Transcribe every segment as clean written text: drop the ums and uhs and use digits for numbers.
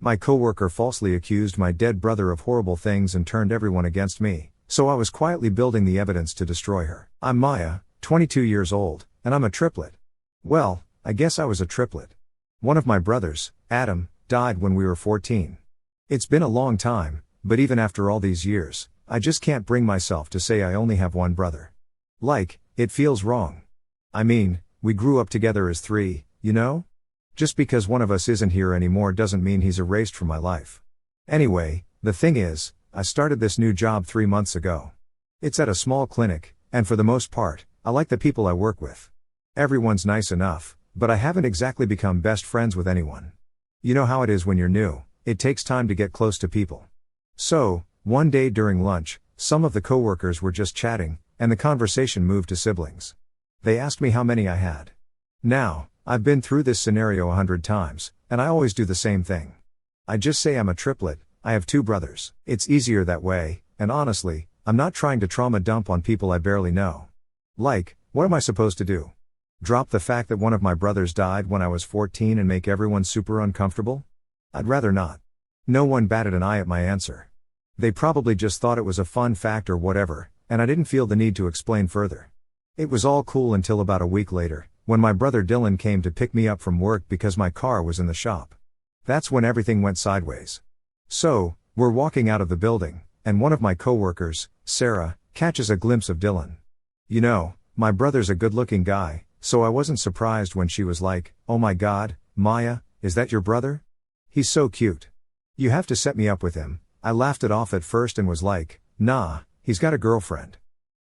My coworker falsely accused my dead brother of horrible things and turned everyone against me, so I was quietly building the evidence to destroy her. I'm Maya, 22 years old, and I'm a triplet. Well, I guess I was a triplet. One of my brothers, Adam, died when we were 14. It's been a long time, but even after all these years, I just can't bring myself to say I only have one brother. Like, it feels wrong. I mean, we grew up together as three, you know? Just because one of us isn't here anymore doesn't mean he's erased from my life. Anyway, the thing is, I started this new job 3 months ago. It's at a small clinic, and for the most part, I like the people I work with. Everyone's nice enough, but I haven't exactly become best friends with anyone. You know how it is when you're new, it takes time to get close to people. So, one day during lunch, some of the coworkers were just chatting, and the conversation moved to siblings. They asked me how many I had. Now, I've been through this scenario 100 times, and I always do the same thing. I just say I'm a triplet, I have 2 brothers. It's easier that way, and honestly, I'm not trying to trauma dump on people I barely know. Like, what am I supposed to do? Drop the fact that one of my brothers died when I was 14 and make everyone super uncomfortable? I'd rather not. No one batted an eye at my answer. They probably just thought it was a fun fact or whatever, and I didn't feel the need to explain further. It was all cool until about a week later, when my brother Dylan came to pick me up from work because my car was in the shop. That's when everything went sideways. So, we're walking out of the building, and one of my coworkers, Sarah, catches a glimpse of Dylan. You know, my brother's a good-looking guy, so I wasn't surprised when she was like, "Oh my God, Maya, is that your brother? He's so cute. You have to set me up with him." I laughed it off at first and was like, "Nah, he's got a girlfriend."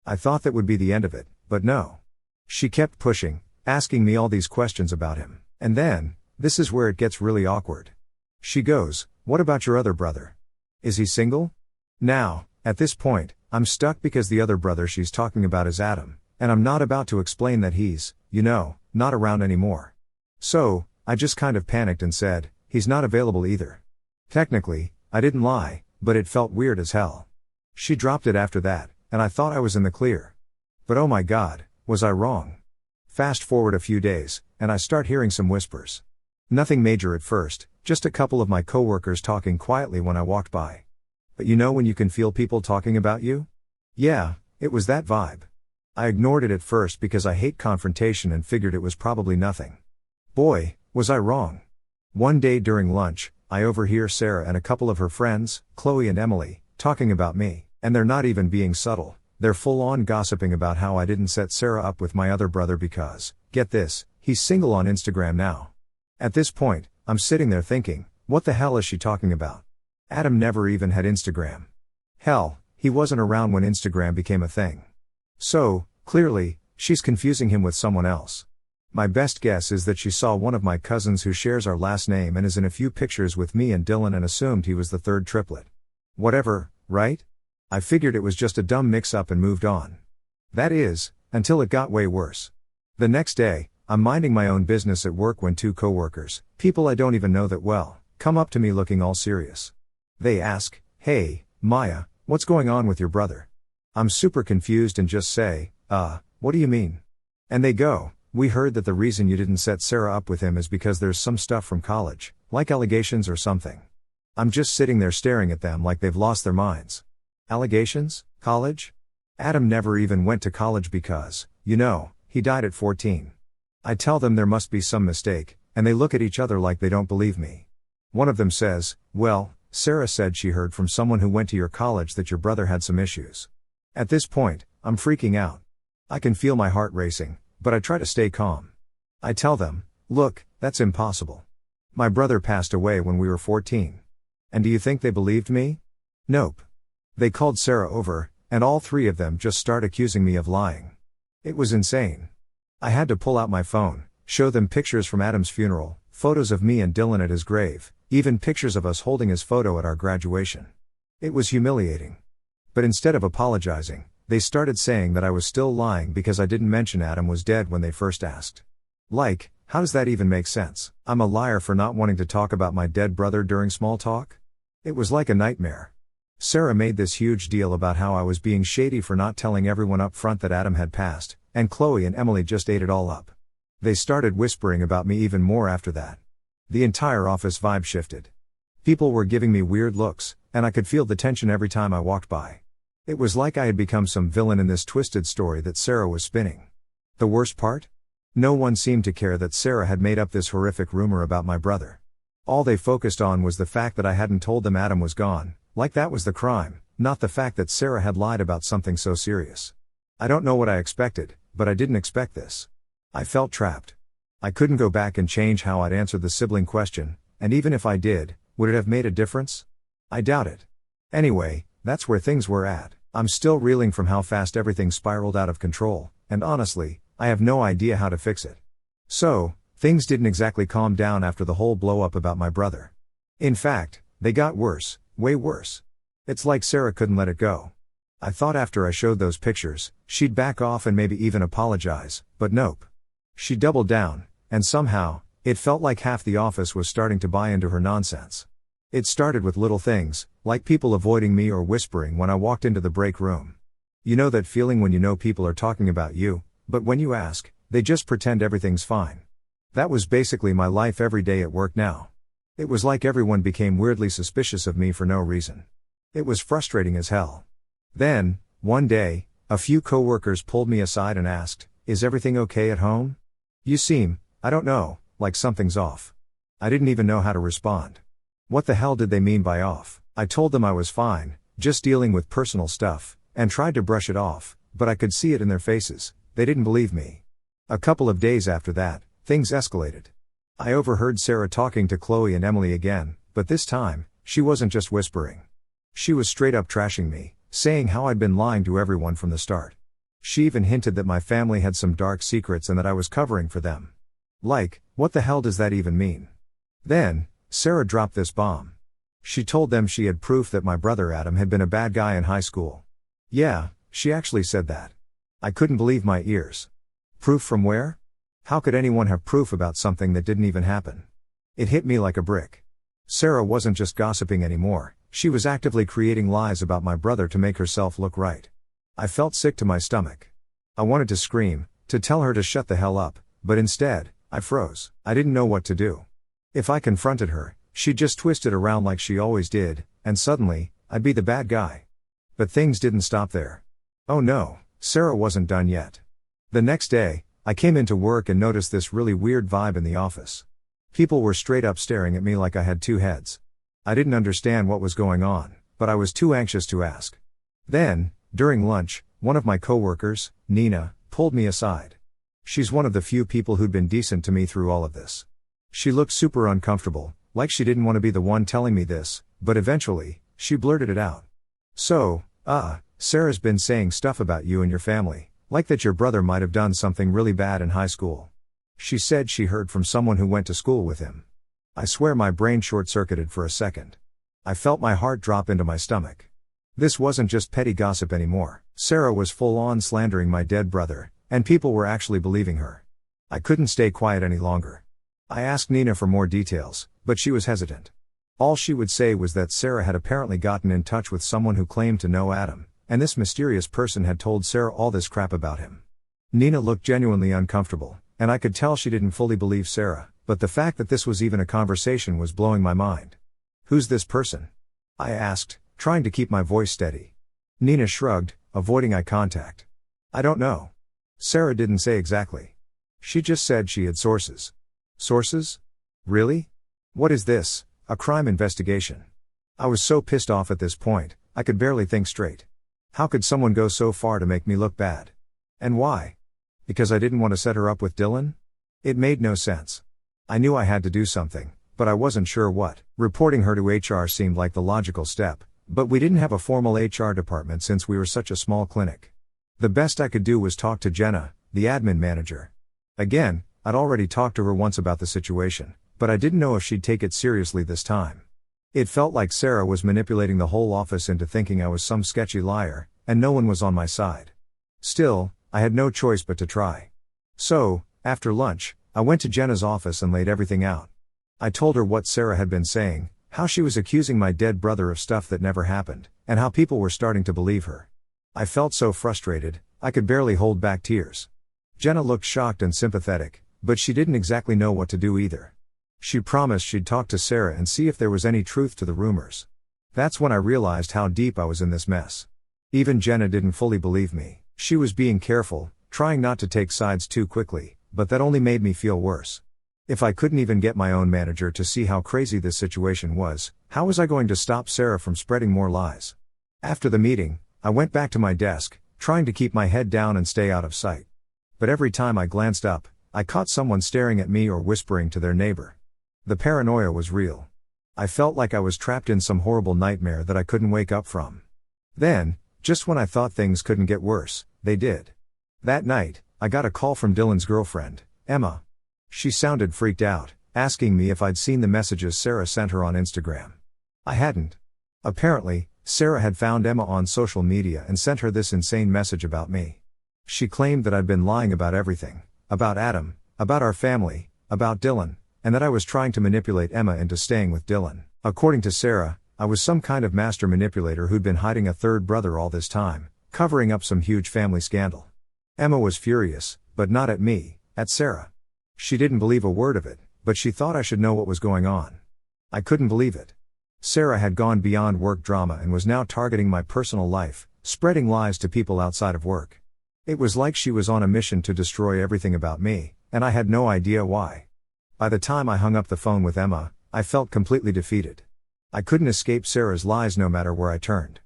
I thought that would be the end of it, but no. She kept pushing, asking me all these questions about him. And then, this is where it gets really awkward. She goes, "What about your other brother? Is he single?" Now, at this point, I'm stuck because the other brother she's talking about is Adam, and I'm not about to explain that he's, you know, not around anymore. So, I just kind of panicked and said, "He's not available either." Technically, I didn't lie, but it felt weird as hell. She dropped it after that, and I thought I was in the clear. But oh my God, was I wrong? Fast forward a few days, and I start hearing some whispers. Nothing major at first, just a couple of my coworkers talking quietly when I walked by. But you know when you can feel people talking about you? Yeah, it was that vibe. I ignored it at first because I hate confrontation and figured it was probably nothing. Boy, was I wrong. One day during lunch, I overhear Sarah and a couple of her friends, Chloe and Emily, talking about me, and they're not even being subtle. They're full-on gossiping about how I didn't set Sarah up with my other brother because, get this, he's single on Instagram now. At this point, I'm sitting there thinking, what the hell is she talking about? Adam never even had Instagram. Hell, he wasn't around when Instagram became a thing. So, clearly, she's confusing him with someone else. My best guess is that she saw one of my cousins who shares our last name and is in a few pictures with me and Dylan and assumed he was the third triplet. Whatever, right? I figured it was just a dumb mix-up and moved on. That is, until it got way worse. The next day, I'm minding my own business at work when 2 coworkers, people I don't even know that well, come up to me looking all serious. They ask, "Hey, Maya, what's going on with your brother?" I'm super confused and just say, what do you mean?" And they go, "We heard that the reason you didn't set Sarah up with him is because there's some stuff from college, like allegations or something." I'm just sitting there staring at them like they've lost their minds. Allegations? College? Adam never even went to college because, you know, he died at 14. I tell them there must be some mistake, and they look at each other like they don't believe me. One of them says, "Well, Sarah said she heard from someone who went to your college that your brother had some issues." At this point, I'm freaking out. I can feel my heart racing, but I try to stay calm. I tell them, "Look, that's impossible. My brother passed away when we were 14. And do you think they believed me? Nope. They called Sarah over, and all 3 of them just start accusing me of lying. It was insane. I had to pull out my phone, show them pictures from Adam's funeral, photos of me and Dylan at his grave, even pictures of us holding his photo at our graduation. It was humiliating. But instead of apologizing, they started saying that I was still lying because I didn't mention Adam was dead when they first asked. Like, how does that even make sense? I'm a liar for not wanting to talk about my dead brother during small talk? It was like a nightmare. Sarah made this huge deal about how I was being shady for not telling everyone up front that Adam had passed, and Chloe and Emily just ate it all up. They started whispering about me even more after that. The entire office vibe shifted. People were giving me weird looks, and I could feel the tension every time I walked by. It was like I had become some villain in this twisted story that Sarah was spinning. The worst part? No one seemed to care that Sarah had made up this horrific rumor about my brother. All they focused on was the fact that I hadn't told them Adam was gone, like that was the crime, not the fact that Sarah had lied about something so serious. I don't know what I expected, but I didn't expect this. I felt trapped. I couldn't go back and change how I'd answered the sibling question, and even if I did, would it have made a difference? I doubt it. Anyway, that's where things were at. I'm still reeling from how fast everything spiraled out of control, and honestly, I have no idea how to fix it. So, things didn't exactly calm down after the whole blow-up about my brother. In fact, they got worse, way worse. It's like Sarah couldn't let it go. I thought after I showed those pictures, she'd back off and maybe even apologize, but nope. She doubled down, and somehow, it felt like half the office was starting to buy into her nonsense. It started with little things, like people avoiding me or whispering when I walked into the break room. You know that feeling when you know people are talking about you, but when you ask, they just pretend everything's fine. That was basically my life every day at work now. It was like everyone became weirdly suspicious of me for no reason. It was frustrating as hell. Then, one day, a few coworkers pulled me aside and asked, "Is everything okay at home? You seem, I don't know, like something's off." I didn't even know how to respond. What the hell did they mean by off? I told them I was fine, just dealing with personal stuff, and tried to brush it off, but I could see it in their faces. They didn't believe me. A couple of days after that, things escalated. I overheard Sarah talking to Chloe and Emily again, but this time, she wasn't just whispering. She was straight up trashing me, saying how I'd been lying to everyone from the start. She even hinted that my family had some dark secrets and that I was covering for them. Like, what the hell does that even mean? Then, Sarah dropped this bomb. She told them she had proof that my brother Adam had been a bad guy in high school. Yeah, she actually said that. I couldn't believe my ears. Proof from where? How could anyone have proof about something that didn't even happen? It hit me like a brick. Sarah wasn't just gossiping anymore, she was actively creating lies about my brother to make herself look right. I felt sick to my stomach. I wanted to scream, to tell her to shut the hell up, but instead, I froze. I didn't know what to do. If I confronted her, she'd just twist it around like she always did, and suddenly, I'd be the bad guy. But things didn't stop there. Oh no, Sarah wasn't done yet. The next day, I came into work and noticed this really weird vibe in the office. People were straight up staring at me like I had two heads. I didn't understand what was going on, but I was too anxious to ask. Then, during lunch, one of my coworkers, Nina, pulled me aside. She's one of the few people who'd been decent to me through all of this. She looked super uncomfortable, like she didn't want to be the one telling me this, but eventually, she blurted it out. "So, Sarah's been saying stuff about you and your family, like that your brother might have done something really bad in high school. She said she heard from someone who went to school with him." I swear my brain short-circuited for a second. I felt my heart drop into my stomach. This wasn't just petty gossip anymore. Sarah was full-on slandering my dead brother, and people were actually believing her. I couldn't stay quiet any longer. I asked Nina for more details, but she was hesitant. All she would say was that Sarah had apparently gotten in touch with someone who claimed to know Adam, and this mysterious person had told Sarah all this crap about him. Nina looked genuinely uncomfortable, and I could tell she didn't fully believe Sarah, but the fact that this was even a conversation was blowing my mind. "Who's this person?" I asked, trying to keep my voice steady. Nina shrugged, avoiding eye contact. "I don't know. Sarah didn't say exactly. She just said she had sources." Sources? Really? What is this, a crime investigation? I was so pissed off at this point, I could barely think straight. How could someone go so far to make me look bad? And why? Because I didn't want to set her up with Dylan? It made no sense. I knew I had to do something, but I wasn't sure what. Reporting her to HR seemed like the logical step, but we didn't have a formal HR department since we were such a small clinic. The best I could do was talk to Jenna, the admin manager. Again, I'd already talked to her once about the situation, but I didn't know if she'd take it seriously this time. It felt like Sarah was manipulating the whole office into thinking I was some sketchy liar, and no one was on my side. Still, I had no choice but to try. So, after lunch, I went to Jenna's office and laid everything out. I told her what Sarah had been saying, how she was accusing my dead brother of stuff that never happened, and how people were starting to believe her. I felt so frustrated, I could barely hold back tears. Jenna looked shocked and sympathetic, but she didn't exactly know what to do either. She promised she'd talk to Sarah and see if there was any truth to the rumors. That's when I realized how deep I was in this mess. Even Jenna didn't fully believe me. She was being careful, trying not to take sides too quickly, but that only made me feel worse. If I couldn't even get my own manager to see how crazy this situation was, how was I going to stop Sarah from spreading more lies? After the meeting, I went back to my desk, trying to keep my head down and stay out of sight. But every time I glanced up, I caught someone staring at me or whispering to their neighbor. The paranoia was real. I felt like I was trapped in some horrible nightmare that I couldn't wake up from. Then, just when I thought things couldn't get worse, they did. That night, I got a call from Dylan's girlfriend, Emma. She sounded freaked out, asking me if I'd seen the messages Sarah sent her on Instagram. I hadn't. Apparently, Sarah had found Emma on social media and sent her this insane message about me. She claimed that I'd been lying about everything, about Adam, about our family, about Dylan, and that I was trying to manipulate Emma into staying with Dylan. According to Sarah, I was some kind of master manipulator who'd been hiding a third brother all this time, covering up some huge family scandal. Emma was furious, but not at me, at Sarah. She didn't believe a word of it, but she thought I should know what was going on. I couldn't believe it. Sarah had gone beyond work drama and was now targeting my personal life, spreading lies to people outside of work. It was like she was on a mission to destroy everything about me, and I had no idea why. By the time I hung up the phone with Emma, I felt completely defeated. I couldn't escape Sarah's lies no matter where I turned.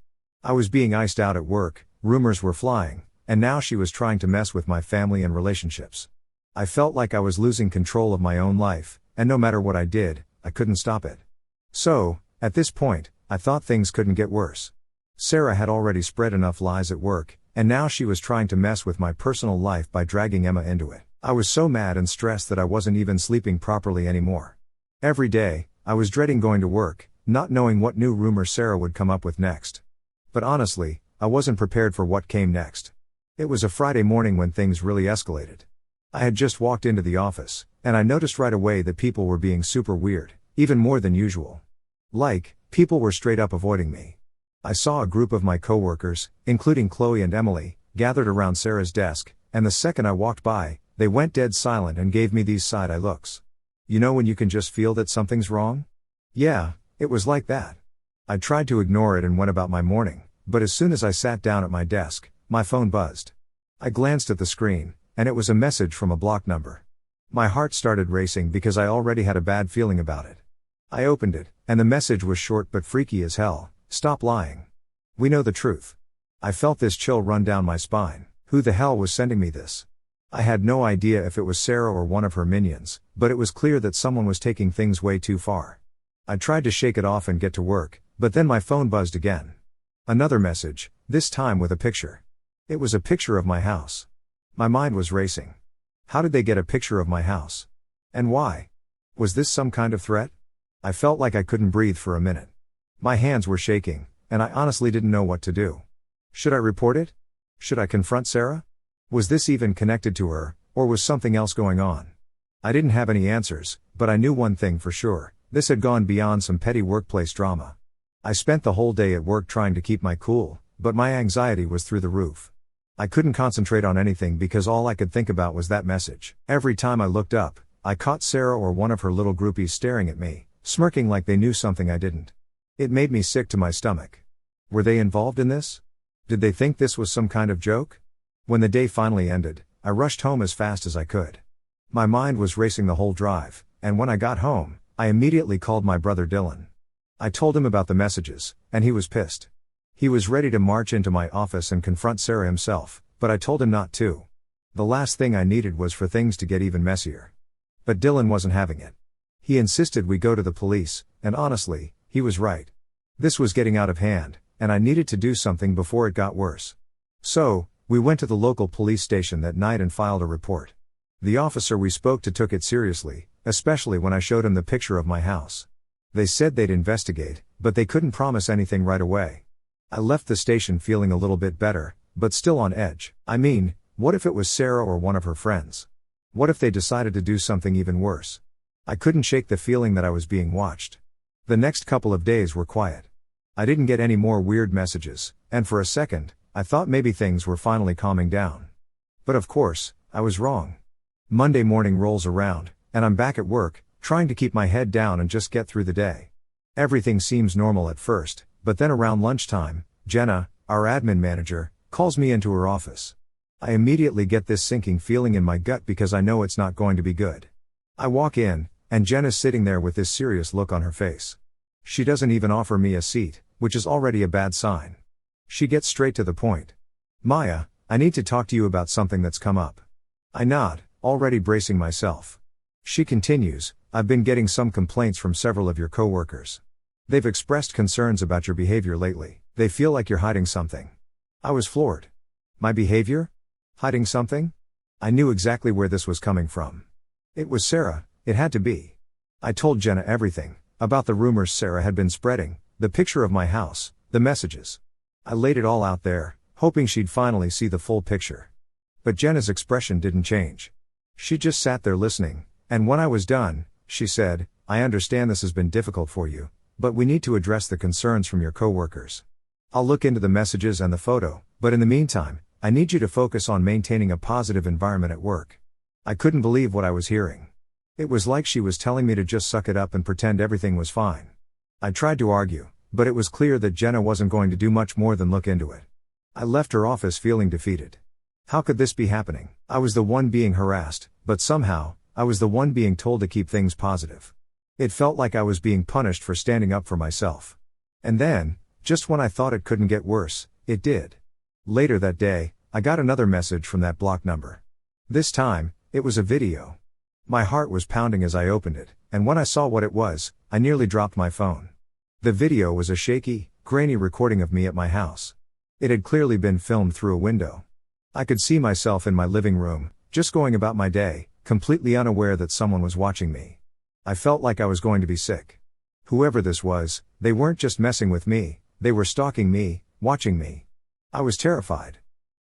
I was being iced out at work, rumors were flying, and now she was trying to mess with my family and relationships. I felt like I was losing control of my own life, and no matter what I did, I couldn't stop it. So, at this point, I thought things couldn't get worse. Sarah had already spread enough lies at work, and now she was trying to mess with my personal life by dragging Emma into it. I was so mad and stressed that I wasn't even sleeping properly anymore. Every day, I was dreading going to work, not knowing what new rumor Sarah would come up with next. But honestly, I wasn't prepared for what came next. It was a Friday morning when things really escalated. I had just walked into the office, and I noticed right away that people were being super weird, even more than usual. Like, people were straight up avoiding me. I saw a group of my coworkers, including Chloe and Emily, gathered around Sarah's desk, and the second I walked by, they went dead silent and gave me these side-eye looks. You know when you can just feel that something's wrong? Yeah, it was like that. I tried to ignore it and went about my morning, but as soon as I sat down at my desk, my phone buzzed. I glanced at the screen, and it was a message from a blocked number. My heart started racing because I already had a bad feeling about it. I opened it, and the message was short but freaky as hell. Stop lying. We know the truth. I felt this chill run down my spine. Who the hell was sending me this? I had no idea if it was Sarah or one of her minions, but it was clear that someone was taking things way too far. I tried to shake it off and get to work, but then my phone buzzed again. Another message, this time with a picture. It was a picture of my house. My mind was racing. How did they get a picture of my house? And why? Was this some kind of threat? I felt like I couldn't breathe for a minute. My hands were shaking, and I honestly didn't know what to do. Should I report it? Should I confront Sarah? Was this even connected to her, or was something else going on? I didn't have any answers, but I knew one thing for sure. This had gone beyond some petty workplace drama. I spent the whole day at work trying to keep my cool, but my anxiety was through the roof. I couldn't concentrate on anything because all I could think about was that message. Every time I looked up, I caught Sarah or one of her little groupies staring at me, smirking like they knew something I didn't. It made me sick to my stomach. Were they involved in this? Did they think this was some kind of joke? When the day finally ended, I rushed home as fast as I could. My mind was racing the whole drive, and when I got home, I immediately called my brother Dylan. I told him about the messages, and he was pissed. He was ready to march into my office and confront Sarah himself, but I told him not to. The last thing I needed was for things to get even messier. But Dylan wasn't having it. He insisted we go to the police, and honestly, he was right. This was getting out of hand, and I needed to do something before it got worse. So, we went to the local police station that night and filed a report. The officer we spoke to took it seriously, especially when I showed him the picture of my house. They said they'd investigate, but they couldn't promise anything right away. I left the station feeling a little bit better, but still on edge. I mean, what if it was Sarah or one of her friends? What if they decided to do something even worse? I couldn't shake the feeling that I was being watched. The next couple of days were quiet. I didn't get any more weird messages, and for a second, I thought maybe things were finally calming down. But of course, I was wrong. Monday morning rolls around, and I'm back at work, trying to keep my head down and just get through the day. Everything seems normal at first, but then around lunchtime, Jenna, our admin manager, calls me into her office. I immediately get this sinking feeling in my gut because I know it's not going to be good. I walk in, and Jenna's sitting there with this serious look on her face. She doesn't even offer me a seat, which is already a bad sign. She gets straight to the point. "Maya, I need to talk to you about something that's come up." I nod, already bracing myself. She continues, "I've been getting some complaints from several of your coworkers. They've expressed concerns about your behavior lately. They feel like you're hiding something." I was floored. My behavior? Hiding something? I knew exactly where this was coming from. It was Sarah, it had to be. I told Jenna everything, about the rumors Sarah had been spreading, the picture of my house, the messages. I laid it all out there, hoping she'd finally see the full picture. But Jenna's expression didn't change. She just sat there listening, and when I was done, she said, "I understand this has been difficult for you, but we need to address the concerns from your coworkers. I'll look into the messages and the photo, but in the meantime, I need you to focus on maintaining a positive environment at work." I couldn't believe what I was hearing. It was like she was telling me to just suck it up and pretend everything was fine. I tried to argue, but it was clear that Jenna wasn't going to do much more than look into it. I left her office feeling defeated. How could this be happening? I was the one being harassed, but somehow, I was the one being told to keep things positive. It felt like I was being punished for standing up for myself. And then, just when I thought it couldn't get worse, it did. Later that day, I got another message from that blocked number. This time, it was a video. My heart was pounding as I opened it, and when I saw what it was, I nearly dropped my phone. The video was a shaky, grainy recording of me at my house. It had clearly been filmed through a window. I could see myself in my living room, just going about my day, completely unaware that someone was watching me. I felt like I was going to be sick. Whoever this was, they weren't just messing with me, they were stalking me, watching me. I was terrified.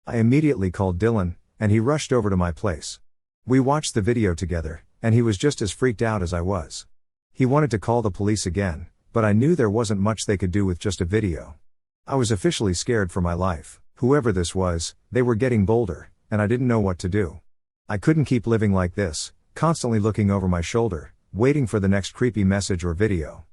I immediately called Dylan, and he rushed over to my place. We watched the video together, and he was just as freaked out as I was. He wanted to call the police again, but I knew there wasn't much they could do with just a video. I was officially scared for my life. Whoever this was, they were getting bolder, and I didn't know what to do. I couldn't keep living like this, constantly looking over my shoulder, waiting for the next creepy message or video.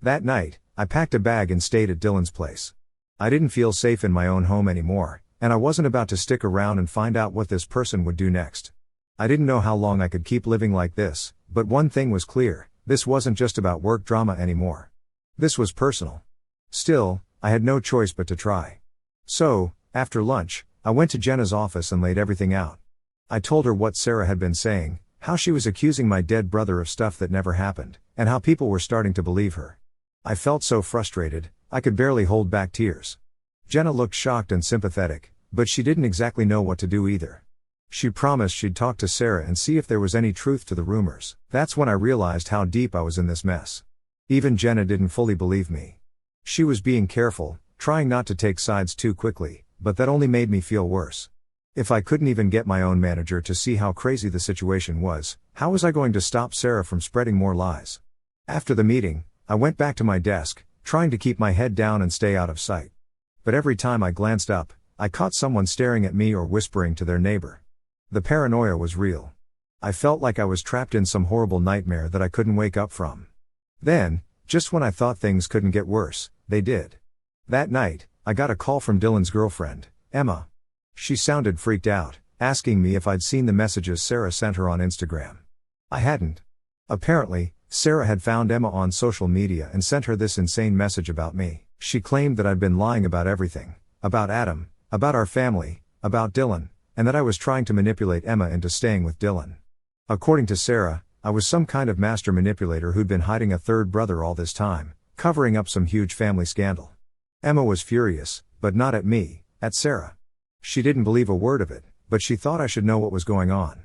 That night, I packed a bag and stayed at Dylan's place. I didn't feel safe in my own home anymore, and I wasn't about to stick around and find out what this person would do next. I didn't know how long I could keep living like this, but one thing was clear, this wasn't just about work drama anymore. This was personal. Still, I had no choice but to try. So, after lunch, I went to Jenna's office and laid everything out. I told her what Sarah had been saying, how she was accusing my dead brother of stuff that never happened, and how people were starting to believe her. I felt so frustrated, I could barely hold back tears. Jenna looked shocked and sympathetic, but she didn't exactly know what to do either. She promised she'd talk to Sarah and see if there was any truth to the rumors. That's when I realized how deep I was in this mess. Even Jenna didn't fully believe me. She was being careful, trying not to take sides too quickly, but that only made me feel worse. If I couldn't even get my own manager to see how crazy the situation was, how was I going to stop Sarah from spreading more lies? After the meeting, I went back to my desk, trying to keep my head down and stay out of sight. But every time I glanced up, I caught someone staring at me or whispering to their neighbor. The paranoia was real. I felt like I was trapped in some horrible nightmare that I couldn't wake up from. Then, just when I thought things couldn't get worse, they did. That night, I got a call from Dylan's girlfriend, Emma. She sounded freaked out, asking me if I'd seen the messages Sarah sent her on Instagram. I hadn't. Apparently, Sarah had found Emma on social media and sent her this insane message about me. She claimed that I'd been lying about everything, about Adam, about our family, about Dylan, and that I was trying to manipulate Emma into staying with Dylan. According to Sarah, I was some kind of master manipulator who'd been hiding a third brother all this time, covering up some huge family scandal. Emma was furious, but not at me, at Sarah. She didn't believe a word of it, but she thought I should know what was going on.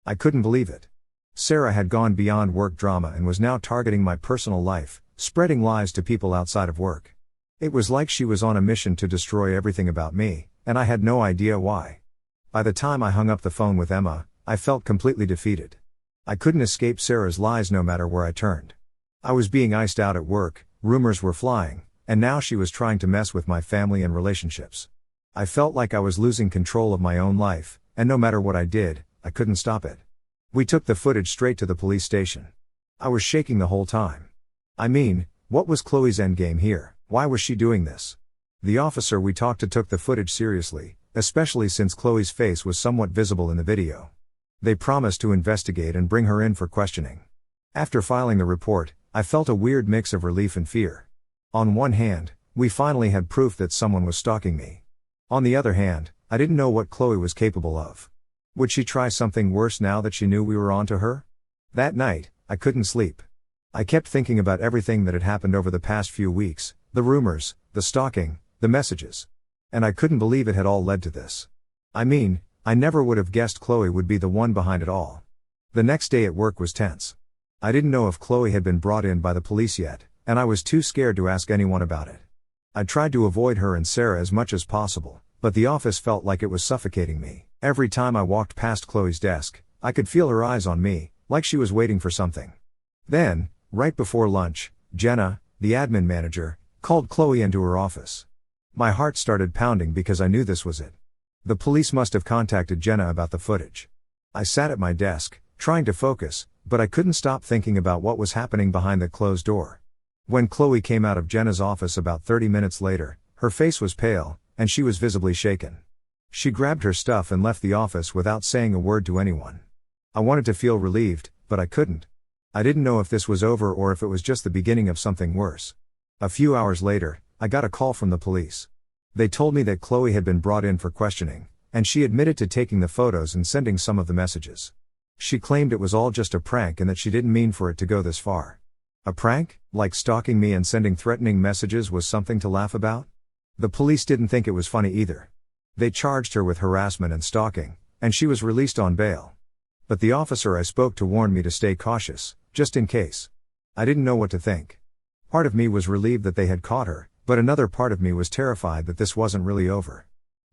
I couldn't believe it. Sarah had gone beyond work drama and was now targeting my personal life, spreading lies to people outside of work. It was like she was on a mission to destroy everything about me, and I had no idea why. By the time I hung up the phone with Emma, I felt completely defeated. I couldn't escape Sarah's lies no matter where I turned. I was being iced out at work, rumors were flying, and now she was trying to mess with my family and relationships. I felt like I was losing control of my own life, and no matter what I did, I couldn't stop it. We took the footage straight to the police station. I was shaking the whole time. I mean, what was Chloe's endgame here? Why was she doing this? The officer we talked to took the footage seriously, especially since Chloe's face was somewhat visible in the video. They promised to investigate and bring her in for questioning. After filing the report, I felt a weird mix of relief and fear. On one hand, we finally had proof that someone was stalking me. On the other hand, I didn't know what Chloe was capable of. Would she try something worse now that she knew we were on to her? That night, I couldn't sleep. I kept thinking about everything that had happened over the past few weeks, the rumors, the stalking, the messages. And I couldn't believe it had all led to this. I mean, I never would have guessed Chloe would be the one behind it all. The next day at work was tense. I didn't know if Chloe had been brought in by the police yet, and I was too scared to ask anyone about it. I tried to avoid her and Sarah as much as possible, but the office felt like it was suffocating me. Every time I walked past Chloe's desk, I could feel her eyes on me, like she was waiting for something. Then, right before lunch, Jenna, the admin manager, called Chloe into her office. My heart started pounding because I knew this was it. The police must have contacted Jenna about the footage. I sat at my desk, trying to focus, but I couldn't stop thinking about what was happening behind the closed door. When Chloe came out of Jenna's office about 30 minutes later, her face was pale, and she was visibly shaken. She grabbed her stuff and left the office without saying a word to anyone. I wanted to feel relieved, but I couldn't. I didn't know if this was over or if it was just the beginning of something worse. A few hours later, I got a call from the police. They told me that Chloe had been brought in for questioning, and she admitted to taking the photos and sending some of the messages. She claimed it was all just a prank and that she didn't mean for it to go this far. A prank, like stalking me and sending threatening messages, was something to laugh about? The police didn't think it was funny either. They charged her with harassment and stalking, and she was released on bail. But the officer I spoke to warned me to stay cautious, just in case. I didn't know what to think. Part of me was relieved that they had caught her, but another part of me was terrified that this wasn't really over.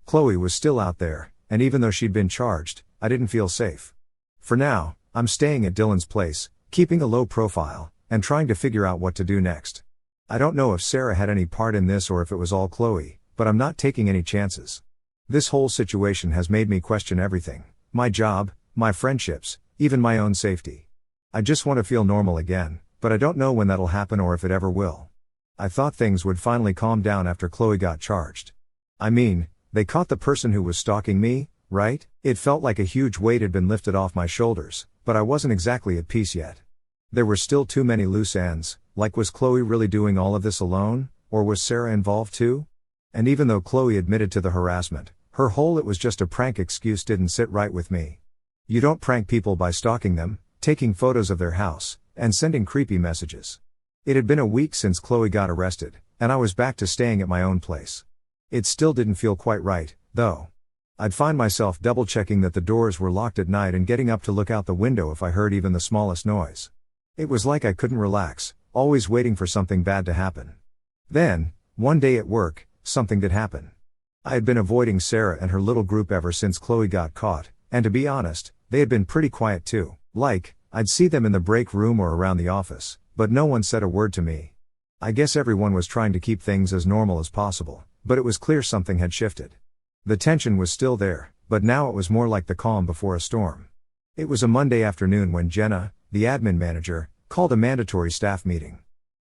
Chloe was still out there, and even though she'd been charged, I didn't feel safe. For now, I'm staying at Dylan's place, keeping a low profile, and trying to figure out what to do next. I don't know if Sarah had any part in this or if it was all Chloe, but I'm not taking any chances. This whole situation has made me question everything: my job, my friendships, even my own safety. I just want to feel normal again, but I don't know when that'll happen or if it ever will. I thought things would finally calm down after Chloe got charged. I mean, they caught the person who was stalking me, right? It felt like a huge weight had been lifted off my shoulders, but I wasn't exactly at peace yet. There were still too many loose ends, like was Chloe really doing all of this alone, or was Sarah involved too? And even though Chloe admitted to the harassment, her whole "it was just a prank" excuse didn't sit right with me. You don't prank people by stalking them, taking photos of their house, and sending creepy messages. It had been a week since Chloe got arrested, and I was back to staying at my own place. It still didn't feel quite right, though. I'd find myself double-checking that the doors were locked at night and getting up to look out the window if I heard even the smallest noise. It was like I couldn't relax, always waiting for something bad to happen. Then, one day at work, something did happen. I had been avoiding Sarah and her little group ever since Chloe got caught, and to be honest, they had been pretty quiet too. Like, I'd see them in the break room or around the office, but no one said a word to me. I guess everyone was trying to keep things as normal as possible, but it was clear something had shifted. The tension was still there, but now it was more like the calm before a storm. It was a Monday afternoon when Jenna, the admin manager, called a mandatory staff meeting.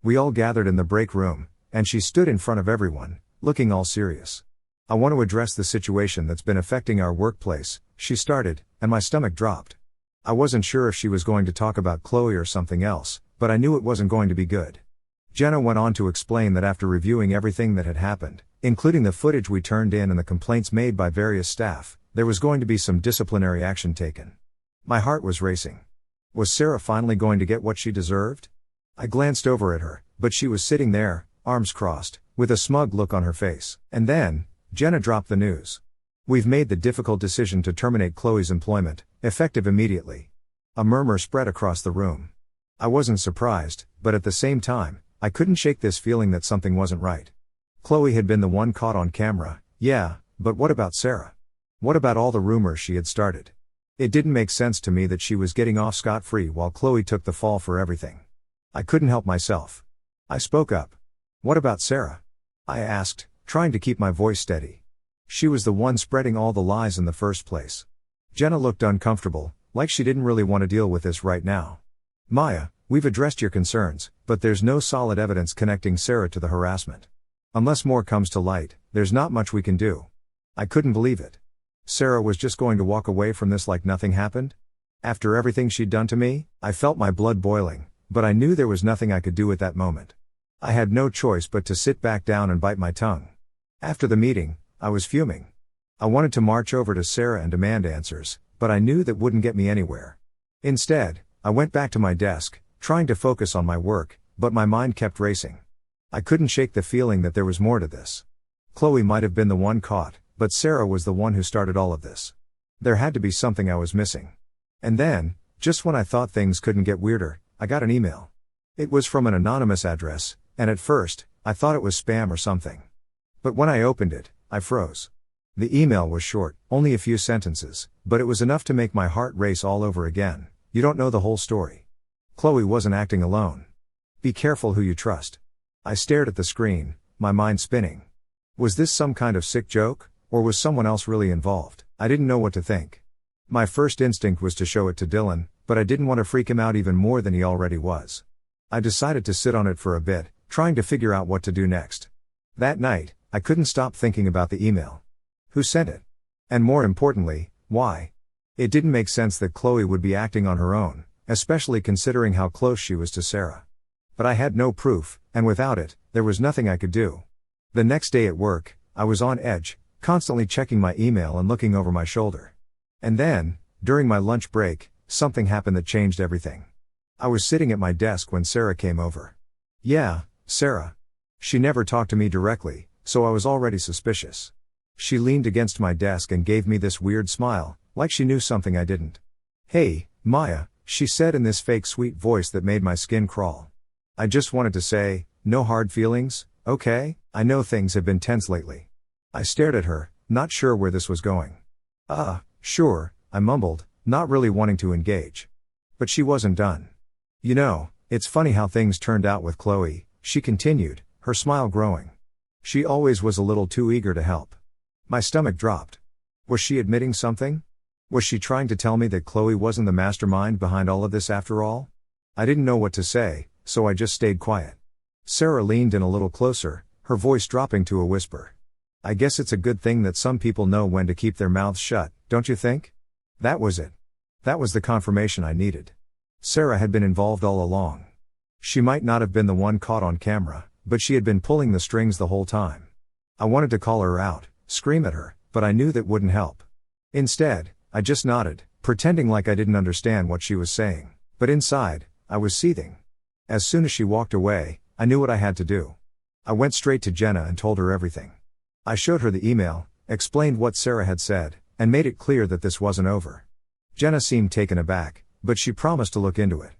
We all gathered in the break room, and she stood in front of everyone, looking all serious. "I want to address the situation that's been affecting our workplace," she started, and my stomach dropped. I wasn't sure if she was going to talk about Chloe or something else, but I knew it wasn't going to be good. Jenna went on to explain that after reviewing everything that had happened, including the footage we turned in and the complaints made by various staff, there was going to be some disciplinary action taken. My heart was racing. Was Sarah finally going to get what she deserved? I glanced over at her, but she was sitting there, arms crossed, with a smug look on her face. And then, Jenna dropped the news. "We've made the difficult decision to terminate Chloe's employment, effective immediately." A murmur spread across the room. I wasn't surprised, but at the same time, I couldn't shake this feeling that something wasn't right. Chloe had been the one caught on camera, yeah, but what about Sarah? What about all the rumors she had started? It didn't make sense to me that she was getting off scot-free while Chloe took the fall for everything. I couldn't help myself. I spoke up. "What about Sarah?" I asked, trying to keep my voice steady. She was the one spreading all the lies in the first place. Jenna looked uncomfortable, like she didn't really want to deal with this right now. "Maya, we've addressed your concerns, but there's no solid evidence connecting Sarah to the harassment. Unless more comes to light, there's not much we can do. I couldn't believe it. Sarah was just going to walk away from this like nothing happened? After everything she'd done to me, I felt my blood boiling, but I knew there was nothing I could do at that moment. I had no choice but to sit back down and bite my tongue. After the meeting, I was fuming. I wanted to march over to Sarah and demand answers, but I knew that wouldn't get me anywhere. Instead, I went back to my desk, trying to focus on my work, but my mind kept racing. I couldn't shake the feeling that there was more to this. Chloe might have been the one caught, but Sarah was the one who started all of this. There had to be something I was missing. And then, just when I thought things couldn't get weirder, I got an email. It was from an anonymous address, and at first, I thought it was spam or something. But when I opened it, I froze. The email was short, only a few sentences, but it was enough to make my heart race all over again. You don't know the whole story. Chloe wasn't acting alone. Be careful who you trust. I stared at the screen, my mind spinning. Was this some kind of sick joke, or was someone else really involved? I didn't know what to think. My first instinct was to show it to Dylan, but I didn't want to freak him out even more than he already was. I decided to sit on it for a bit, trying to figure out what to do next. That night, I couldn't stop thinking about the email. Who sent it? And more importantly, why? It didn't make sense that Chloe would be acting on her own, especially considering how close she was to Sarah. But I had no proof, and without it, there was nothing I could do. The next day at work, I was on edge, constantly checking my email and looking over my shoulder. And then, during my lunch break, something happened that changed everything. I was sitting at my desk when Sarah came over. Yeah, Sarah. She never talked to me directly, so I was already suspicious. She leaned against my desk and gave me this weird smile, like she knew something I didn't. Hey, Maya, she said in this fake sweet voice that made my skin crawl. I just wanted to say, no hard feelings, okay? I know things have been tense lately. I stared at her, not sure where this was going. Sure, I mumbled, not really wanting to engage. But she wasn't done. You know, it's funny how things turned out with Chloe, she continued, her smile growing. She always was a little too eager to help. My stomach dropped. Was she admitting something? Was she trying to tell me that Chloe wasn't the mastermind behind all of this after all? I didn't know what to say, so I just stayed quiet. Sarah leaned in a little closer, her voice dropping to a whisper. I guess it's a good thing that some people know when to keep their mouths shut, don't you think? That was it. That was the confirmation I needed. Sarah had been involved all along. She might not have been the one caught on camera, but she had been pulling the strings the whole time. I wanted to call her out, scream at her, but I knew that wouldn't help. Instead, I just nodded, pretending like I didn't understand what she was saying. But inside, I was seething. As soon as she walked away, I knew what I had to do. I went straight to Jenna and told her everything. I showed her the email, explained what Sarah had said, and made it clear that this wasn't over. Jenna seemed taken aback, but she promised to look into it.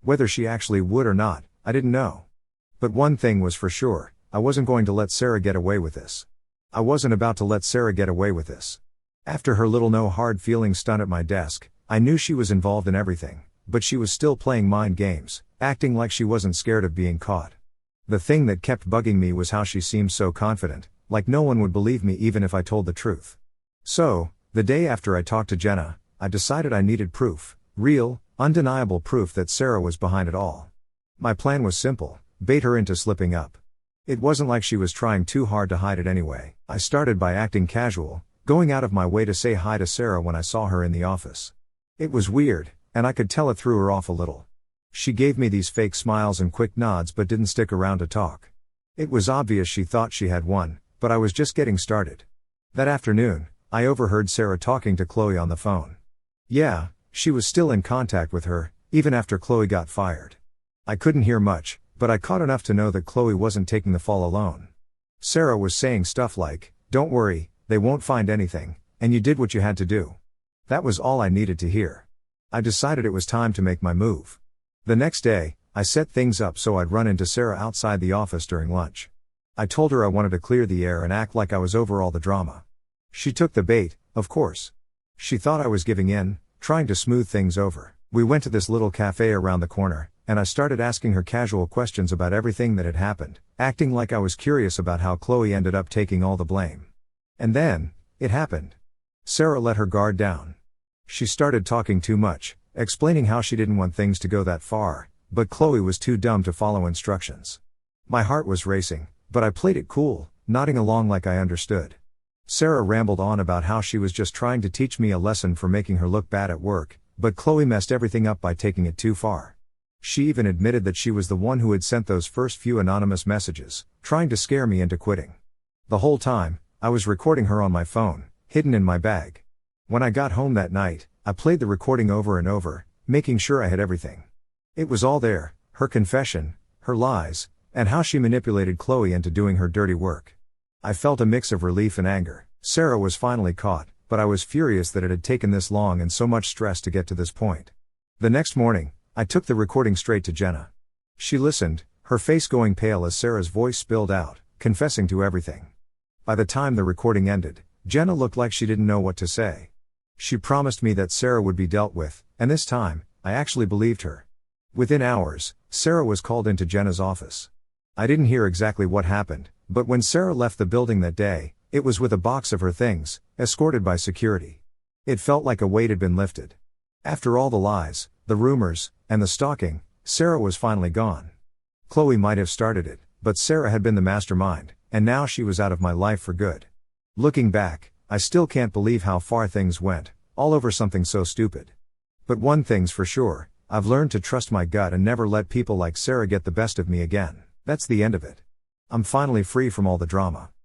Whether she actually would or not, I didn't know. But one thing was for sure, I wasn't going to let Sarah get away with this. I wasn't about to let Sarah get away with this. After her little no hard feelings stunt at my desk, I knew she was involved in everything, but she was still playing mind games, acting like she wasn't scared of being caught. The thing that kept bugging me was how she seemed so confident, like no one would believe me even if I told the truth. So, the day after I talked to Jenna, I decided I needed proof, real, undeniable proof that Sarah was behind it all. My plan was simple, bait her into slipping up. It wasn't like she was trying too hard to hide it anyway. I started by acting casual, going out of my way to say hi to Sarah when I saw her in the office. It was weird, and I could tell it threw her off a little. She gave me these fake smiles and quick nods but didn't stick around to talk. It was obvious she thought she had won, but I was just getting started. That afternoon, I overheard Sarah talking to Chloe on the phone. Yeah, she was still in contact with her, even after Chloe got fired. I couldn't hear much, but I caught enough to know that Chloe wasn't taking the fall alone. Sarah was saying stuff like, "Don't worry, they won't find anything, and you did what you had to do." That was all I needed to hear. I decided it was time to make my move. The next day, I set things up so I'd run into Sarah outside the office during lunch. I told her I wanted to clear the air and act like I was over all the drama. She took the bait, of course. She thought I was giving in, trying to smooth things over. We went to this little cafe around the corner, and I started asking her casual questions about everything that had happened, acting like I was curious about how Chloe ended up taking all the blame. And then, it happened. Sarah let her guard down. She started talking too much, explaining how she didn't want things to go that far, but Chloe was too dumb to follow instructions. My heart was racing, but I played it cool, nodding along like I understood. Sarah rambled on about how she was just trying to teach me a lesson for making her look bad at work, but Chloe messed everything up by taking it too far. She even admitted that she was the one who had sent those first few anonymous messages, trying to scare me into quitting. The whole time, I was recording her on my phone, hidden in my bag. When I got home that night, I played the recording over and over, making sure I had everything. It was all there, her confession, her lies, and how she manipulated Chloe into doing her dirty work. I felt a mix of relief and anger. Sarah was finally caught, but I was furious that it had taken this long and so much stress to get to this point. The next morning, I took the recording straight to Jenna. She listened, her face going pale as Sarah's voice spilled out, confessing to everything. By the time the recording ended, Jenna looked like she didn't know what to say. She promised me that Sarah would be dealt with, and this time, I actually believed her. Within hours, Sarah was called into Jenna's office. I didn't hear exactly what happened, but when Sarah left the building that day, it was with a box of her things, escorted by security. It felt like a weight had been lifted. After all the lies, the rumors, and the stalking, Sarah was finally gone. Chloe might have started it, but Sarah had been the mastermind, and now she was out of my life for good. Looking back, I still can't believe how far things went, all over something so stupid. But one thing's for sure, I've learned to trust my gut and never let people like Sarah get the best of me again. That's the end of it. I'm finally free from all the drama.